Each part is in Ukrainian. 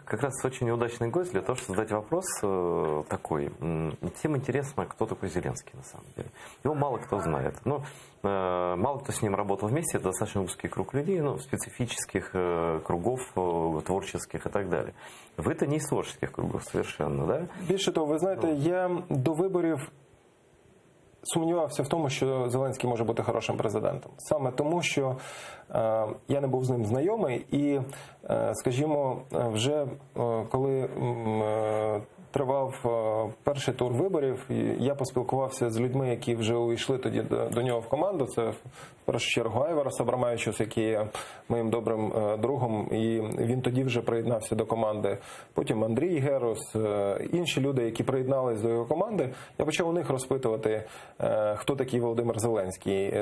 как раз очень удачный гость для того, чтобы задать вопрос такой. Всем интересно, кто такой Зеленский на самом деле. Его мало кто знает. Ну, мало кто с ним работал вместе, это достаточно узкий круг людей, ну, специфических кругов, творческих и так далее. Вы-то не из творческих кругов совершенно, да? Більше того, ви знаєте, я до виборів сумнівався в тому, що Зеленський може бути хорошим президентом. Саме тому, що я не був з ним знайомий і, скажімо, вже коли тривав перший тур виборів, я поспілкувався з людьми, які вже увійшли тоді до нього в команду. Це в першу чергу Айварас Абрамавичус, який є моїм добрим другом, і він тоді вже приєднався до команди. Потім Андрій Герус, інші люди, які приєднались до його команди. Я почав у них розпитувати, хто такий Володимир Зеленський.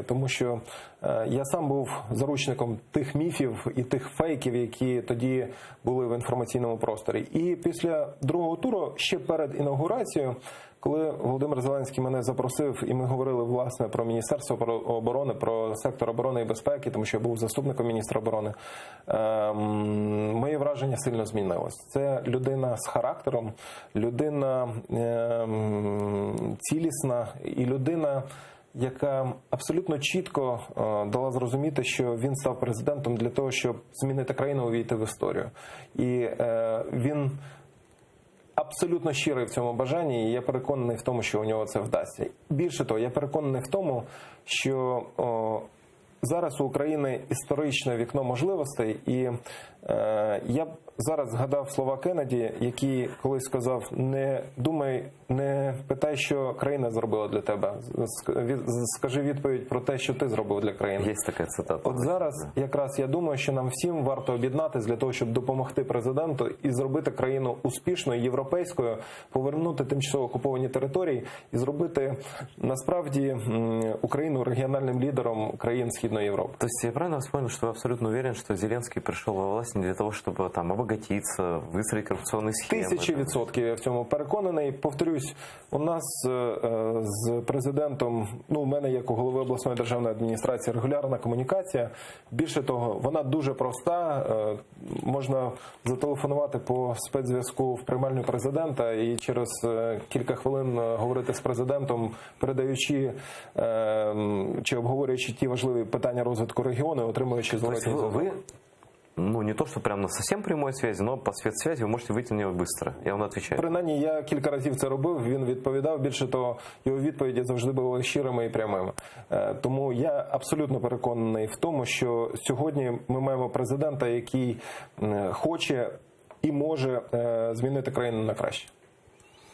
Тому що я сам був заручником тих міфів і тих фейків, які тоді були в інформаційному просторі. І після другого туру, ще перед інаугурацією, коли Володимир Зеленський мене запросив, і ми говорили, власне, про Міністерство оборони, про сектор оборони і безпеки, тому що я був заступником міністра оборони, моє враження сильно змінилось. Це людина з характером, людина цілісна і людина, яка абсолютно чітко дала зрозуміти, що він став президентом для того, щоб змінити країну, увійти в історію. І він абсолютно щирий в цьому бажанні, і я переконаний в тому, що у нього це вдасться. Більше того, я переконаний в тому, що зараз у України історичне вікно можливостей, і я б зараз згадав слова Кеннеді, який колись сказав: не думай, не питай, що країна зробила для тебе, скажи відповідь про те, що ти зробив для країни. Є така цитата. От зараз якраз я думаю, що нам всім варто об'єднатися для того, щоб допомогти президенту і зробити країну успішною, європейською, повернути тимчасово окуповані території і зробити насправді Україну регіональним лідером країн Східної Європи. То есть я правильно вас понял, что вы абсолютно уверен, что Зеленский пришел во власть не для того, чтобы там обогатиться, выстроить коррупционные схемы? 1000% я в цьому переконаний. Повторюсь, у нас з президентом, ну, у мене як у голови обласної державної адміністрації регулярна комунікація. Більше того, вона дуже проста. Можна зателефонувати по спецзв'язку в приймальню президента і через кілька хвилин говорити з президентом, передаючи чи обговорюючи ті важливі питання розвитку регіону, отримуючи зворотній зв'язок. Ну, не то, что прям на совсем прямой связи, но по спецсвязи вы можете выйти на него быстро. Я вам отвечаю. Принаймні, я кілька разів це робив, він відповідав. Більше того, його відповіді завжди були щирими і прямими. Тому я абсолютно переконаний в тому, що сьогодні ми маємо президента, який хоче і може змінити країну на краще.